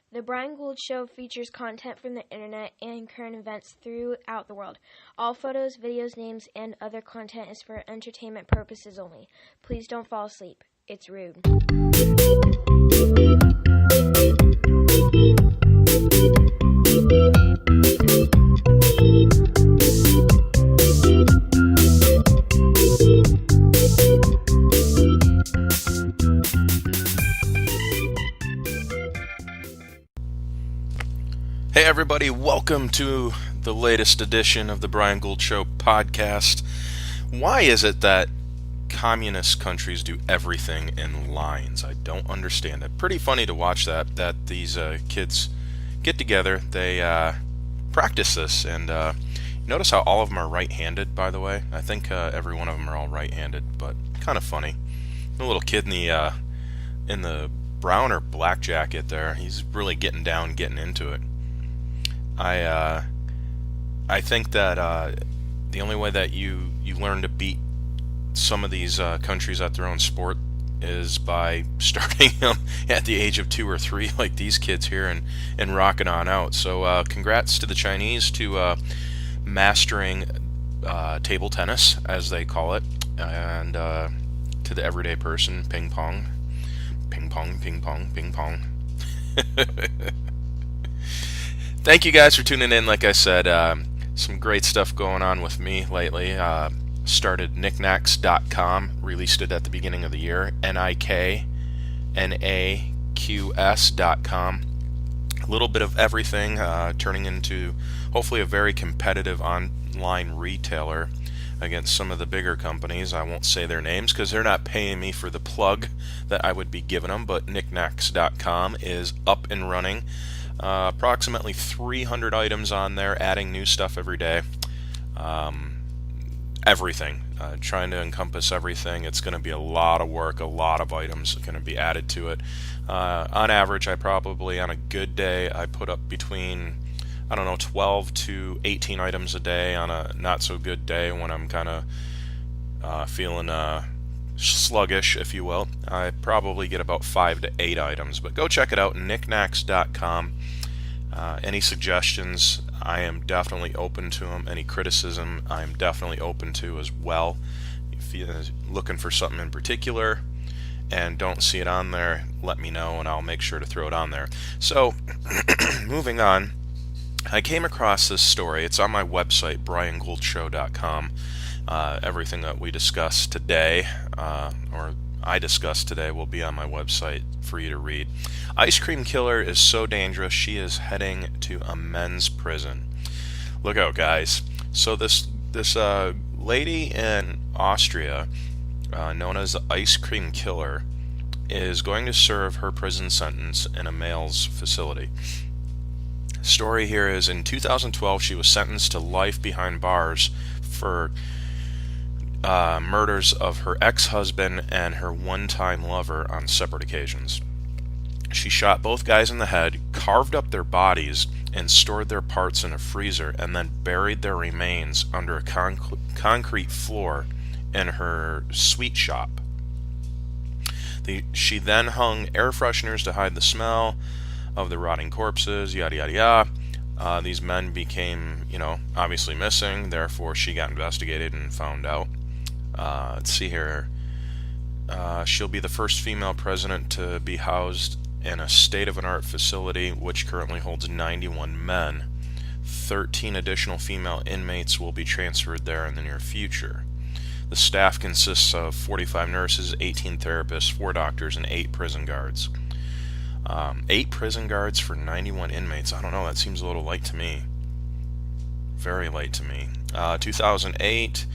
The Brian Gould Show features content from the internet and current events throughout the world. All photos, videos, names, and other content is for entertainment purposes only. Please don't fall asleep. It's rude. Hey everybody, welcome to the latest edition of the Brian Gould Show podcast. Why is it that communist countries do everything in lines? I don't understand it. Pretty funny to watch that these kids get together, they practice this, and notice how all of them are right-handed, by the way. I think every one of them are all right-handed, but kind of funny. The little kid in the brown or black jacket there, he's really getting into it. I think that the only way that you learn to beat some of these countries at their own sport is by starting them at the age of 2 or 3, like these kids here, and rocking on out. So congrats to the Chinese to mastering table tennis, as they call it, and to the everyday person, ping pong. Ping pong, ping pong, ping pong. Thank you guys for tuning in. Like I said, some great stuff going on with me lately. Started knickknacks.com, released it at the beginning of the year. NIKNAQS.com. A little bit of everything, turning into hopefully a very competitive online retailer against some of the bigger companies. I won't say their names because they're not paying me for the plug that I would be giving them, but knickknacks.com is up and running. Approximately 300 items on there, adding new stuff every day. Everything. Trying to encompass everything. It's going to be a lot of work, a lot of items going to be added to it. On average, on a good day, I put up between, 12 to 18 items a day. On a not so good day, when I'm kind of feeling sluggish, if you will, I probably get about 5 to 8 items. But go check it out, knickknacks.com. Any suggestions, I am definitely open to them. Any criticism, I am definitely open to as well. If you're looking for something in particular and don't see it on there, let me know and I'll make sure to throw it on there. So, moving on, I came across this story. It's on my website, briangouldshow.com. Everything that we discussed today, or I discussed today, will be on my website for you to read. Ice cream killer is so dangerous she is heading to a men's prison. Look out, guys. So this lady in Austria, known as the ice cream killer, is going to serve her prison sentence in a male's facility. Story here is, in 2012 she was sentenced to life behind bars for murders of her ex-husband and her one-time lover on separate occasions. She shot both guys in the head, carved up their bodies, and stored their parts in a freezer, and then buried their remains under a concrete floor in her sweet shop. She then hung air fresheners to hide the smell of the rotting corpses, yada yada yada. These men became, obviously missing, therefore she got investigated and found out. Let's see here. She'll be the first female president to be housed in a state-of-the-art facility which currently holds 91 men. 13 additional female inmates will be transferred there in the near future. The staff consists of 45 nurses, 18 therapists, 4 doctors, and 8 prison guards. 8 prison guards for 91 inmates. I don't know, that seems a little light to me. Very light to me. 2008,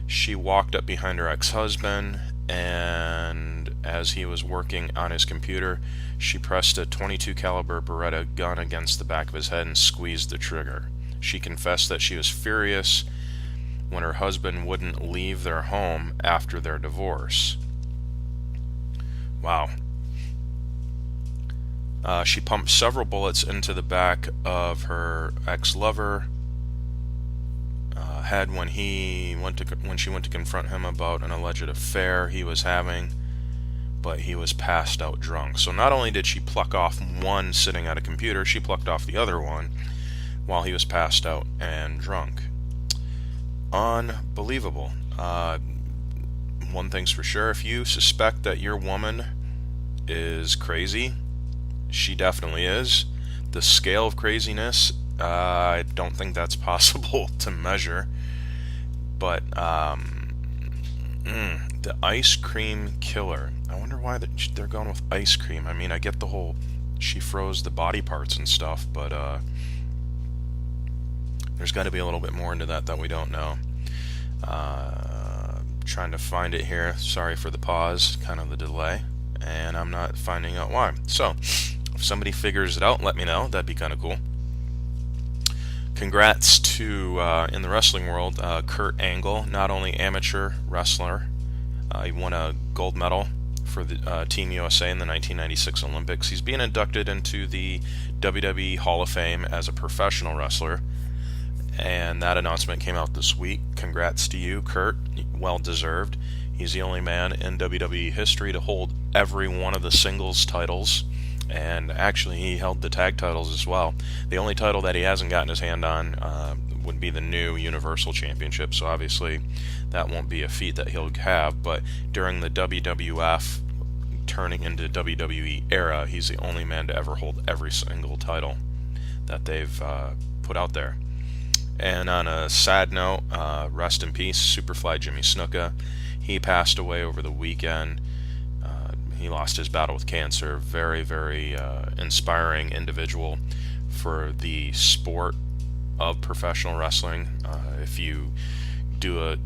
she walked up behind her ex-husband, and as he was working on his computer, she pressed a .22 caliber Beretta gun against the back of his head and squeezed the trigger. She confessed that she was furious when her husband wouldn't leave their home after their divorce. Wow. She pumped several bullets into the back of her ex-lover head when she went to confront him about an alleged affair he was having. but he was passed out drunk. So not only did she pluck off one sitting at a computer, she plucked off the other one while he was passed out and drunk. Unbelievable. One thing's for sure, if you suspect that your woman is crazy, she definitely is. The scale of craziness, I don't think that's possible to measure. But the ice cream killer. I wonder why they're going with ice cream. I mean, I get the whole she froze the body parts and stuff, but there's got to be a little bit more into that we don't know. Trying to find it here. Sorry for the pause, kind of the delay, and I'm not finding out why. So, if somebody figures it out, let me know. That'd be kind of cool. Congrats to, in the wrestling world, Kurt Angle, not only amateur wrestler, he won a gold medal for the Team USA in the 1996 Olympics. He's being inducted into the WWE Hall of Fame as a professional wrestler, and that announcement came out this week. Congrats to you, Kurt. Well deserved. He's the only man in WWE history to hold every one of the singles titles, and actually he held the tag titles as well. The only title that he hasn't gotten his hand on would be the new Universal Championship, so obviously that won't be a feat that he'll have, but during the WWF turning into WWE era, he's the only man to ever hold every single title that they've put out there. And on a sad note, rest in peace, Superfly Jimmy Snuka. He passed away over the weekend. He lost his battle with cancer. Very, very inspiring individual for the sport of professional wrestling. If you do a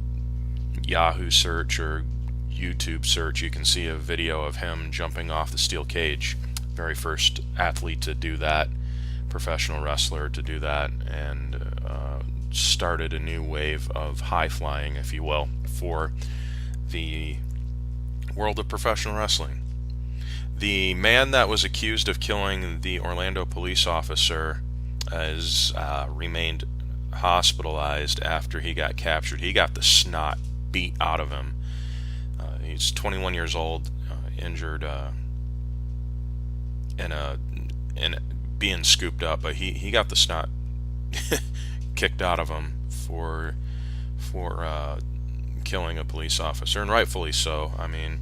Yahoo search or YouTube search, you can see a video of him jumping off the steel cage. Very first athlete to do that, professional wrestler to do that, and started a new wave of high flying, if you will, for the world of professional wrestling. The man that was accused of killing the Orlando police officer has remained hospitalized after he got captured. He got the snot beat out of him. He's 21 years old, injured in being scooped up, but he got the snot kicked out of him for killing a police officer, and rightfully so. I mean,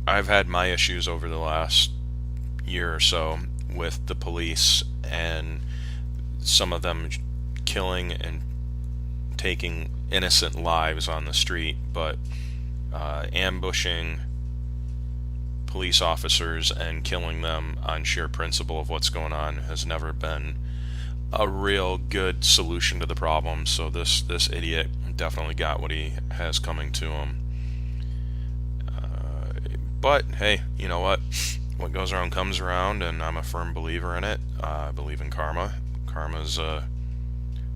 I've had my issues over the last year or so with the police, and some of them killing and taking innocent lives on the street, but ambushing police officers and killing them on sheer principle of what's going on has never been a real good solution to the problem. So this idiot definitely got what he has coming to him. But hey, you know what? What goes around comes around, and I'm a firm believer in it. I believe in karma. Karma's a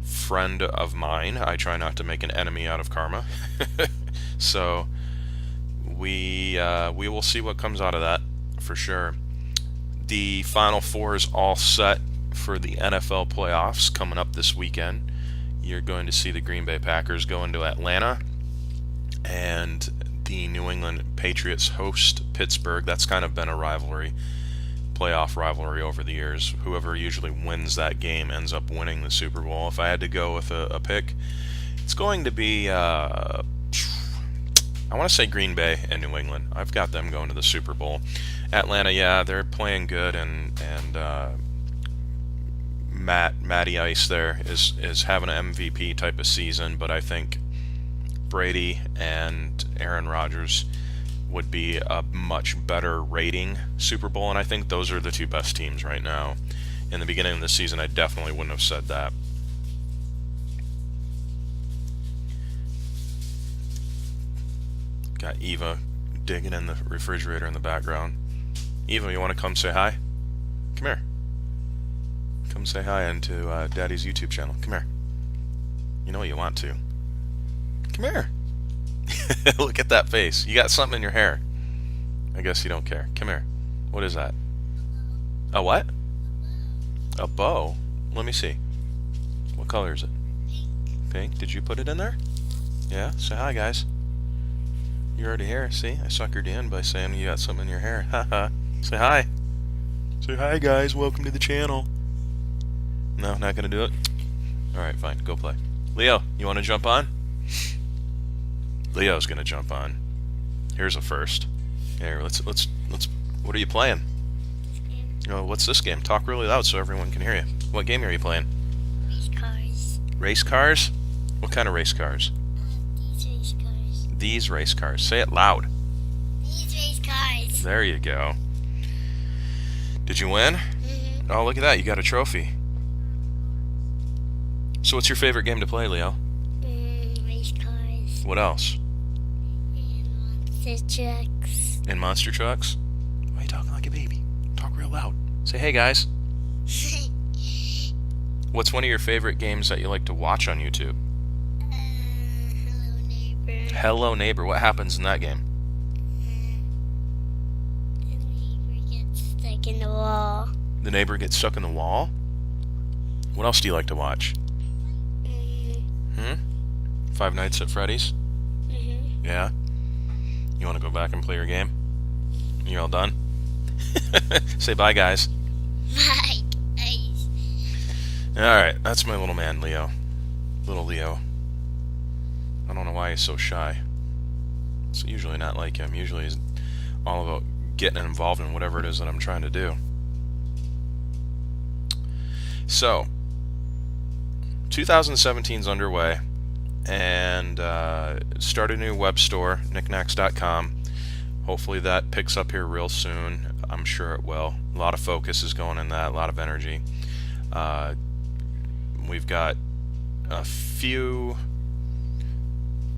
friend of mine. I try not to make an enemy out of karma. So we will see what comes out of that for sure. The Final Four is all set for the NFL playoffs coming up this weekend. You're going to see the Green Bay Packers go into Atlanta, and the New England Patriots host Pittsburgh. That's kind of been a playoff rivalry over the years. Whoever usually wins that game ends up winning the Super Bowl. If I had to go with a pick, it's going to be I want to say Green Bay and New England. I've got them going to the Super Bowl. Atlanta, yeah, they're playing good, and Matty Ice there is having an MVP type of season, but I think Brady and Aaron Rodgers would be a much better rating Super Bowl, and I think those are the two best teams right now. In the beginning of the season, I definitely wouldn't have said that. Got Eva digging in the refrigerator in the background. Eva, you want to come say hi? Come here. Come say hi into Daddy's YouTube channel. Come here. You know you want to. Come here. Look at that face. You got something in your hair. I guess you don't care. Come here. What is that? A what? A bow? Let me see. What color is it? Pink. Did you put it in there? Yeah? Say hi, guys. You're already here. See, I suckered you in by saying you got something in your hair. Haha. Say hi. Say hi, guys. Welcome to the channel. No, not gonna do it? Alright, fine. Go play. Leo, you want to jump on? Leo's gonna jump on. Here's a first. Here, let's. What are you playing? Oh, what's this game? Talk really loud so everyone can hear you. What game are you playing? Race cars. Race cars? What kind of race cars? These race cars. These race cars. Say it loud. These race cars. There you go. Did you win? Mm-hmm. Oh, look at that. You got a trophy. So what's your favorite game to play, Leo? Race cars. What else? And monster trucks. And monster trucks? Why are you talking like a baby? Talk real loud. Say, hey, guys. What's one of your favorite games that you like to watch on YouTube? Hello Neighbor. Hello Neighbor. What happens in that game? The neighbor gets stuck in the wall. The neighbor gets stuck in the wall? What else do you like to watch? Five Nights at Freddy's? Mm-hmm. Yeah? You want to go back and play your game? You all done? Say bye, guys. Bye, guys. Alright, that's my little man, Leo. Little Leo. I don't know why he's so shy. It's usually not like him. Usually he's all about getting involved in whatever it is that I'm trying to do. So, 2017's underway, and start a new web store, knickknacks.com. Hopefully that picks up here real soon. I'm sure it will. A lot of focus is going in that, a lot of energy. We've got a few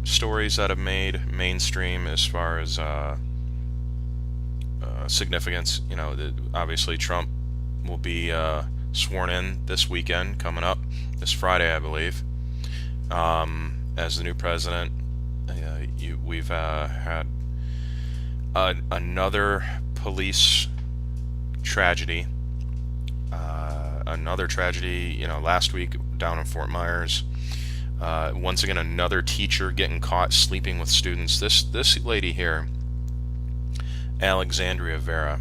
stories that have made mainstream as far as significance. You know, obviously Trump will be sworn in this weekend, coming up this Friday, I believe, as the new president. We've had another police tragedy. Another tragedy, you know, last week down in Fort Myers. Once again, another teacher getting caught sleeping with students. This lady here, Alexandria Vera,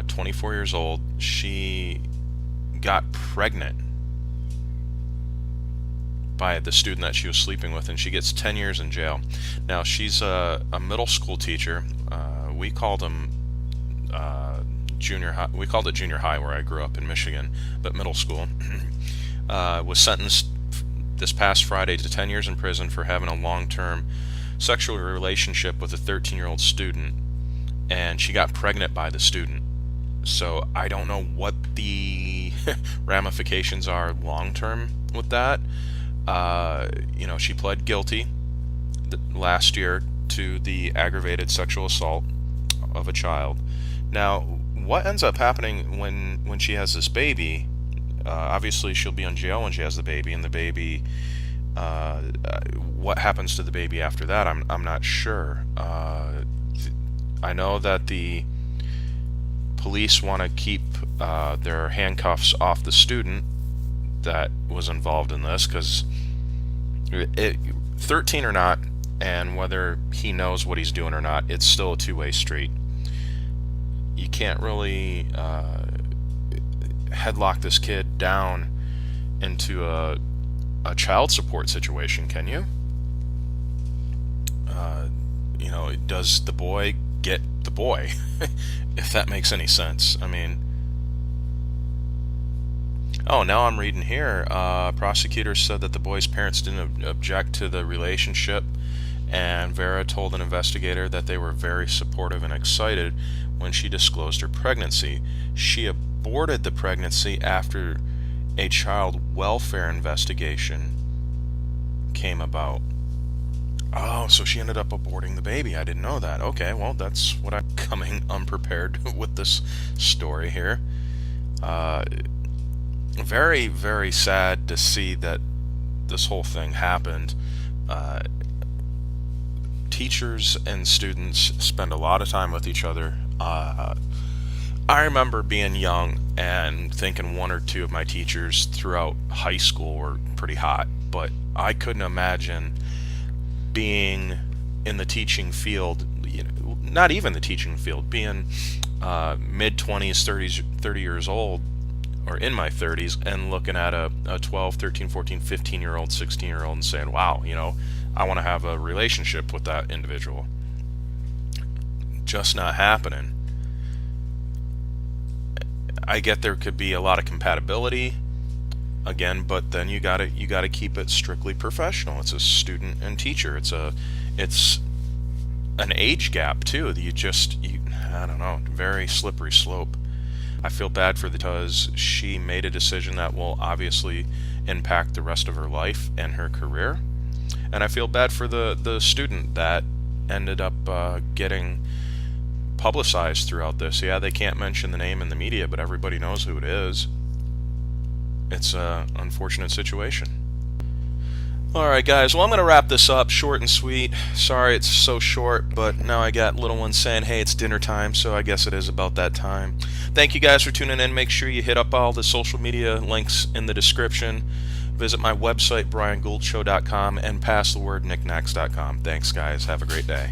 24 years old, she got pregnant by the student that she was sleeping with, and she gets 10 years in jail. Now, she's a middle school teacher. We called them junior high. We called it junior high where I grew up in Michigan, but middle school. Was sentenced this past Friday to 10 years in prison for having a long-term sexual relationship with a 13-year-old student, and she got pregnant by the student. So I don't know what the ramifications are long-term with that. You know, she pled guilty last year to the aggravated sexual assault of a child. Now, what ends up happening when she has this baby? Obviously, she'll be in jail when she has the baby, and the baby, what happens to the baby after that, I'm not sure. I know that the police want to keep their handcuffs off the student that was involved in this, because 13 or not, and whether he knows what he's doing or not, it's still a two-way street. You can't really headlock this kid down into a child support situation, can you? You know, does the boy get the boy? If that makes any sense. I mean, oh, now I'm reading here. Prosecutors said that the boy's parents didn't object to the relationship, and Vera told an investigator that they were very supportive and excited when she disclosed her pregnancy. She aborted the pregnancy after a child welfare investigation came about. Oh, so she ended up aborting the baby. I didn't know that. Okay, well, that's what I'm coming unprepared with this story here. Very, very sad to see that this whole thing happened. Teachers and students spend a lot of time with each other. I remember being young and thinking one or two of my teachers throughout high school were pretty hot, but I couldn't imagine being in the teaching field, not even the teaching field, being mid-20s, 30 years old, or in my 30s, and looking at a 12, 13, 14, 15-year-old, 16-year-old and saying, wow, I want to have a relationship with that individual. Just not happening. I get there could be a lot of compatibility, again, but then you gotta keep it strictly professional. It's a student and teacher. It's an age gap too. I don't know, very slippery slope. I feel bad for because she made a decision that will obviously impact the rest of her life and her career, and I feel bad for the student that ended up getting publicized throughout this. Yeah, they can't mention the name in the media, but everybody knows who it is. It's an unfortunate situation. Alright guys, well, I'm going to wrap this up short and sweet. Sorry it's so short, but now I got little ones saying, hey, it's dinner time, so I guess it is about that time. Thank you guys for tuning in. Make sure you hit up all the social media links in the description. Visit my website, briangouldShow.com, and pass the word knickknacks.com. Thanks guys, have a great day.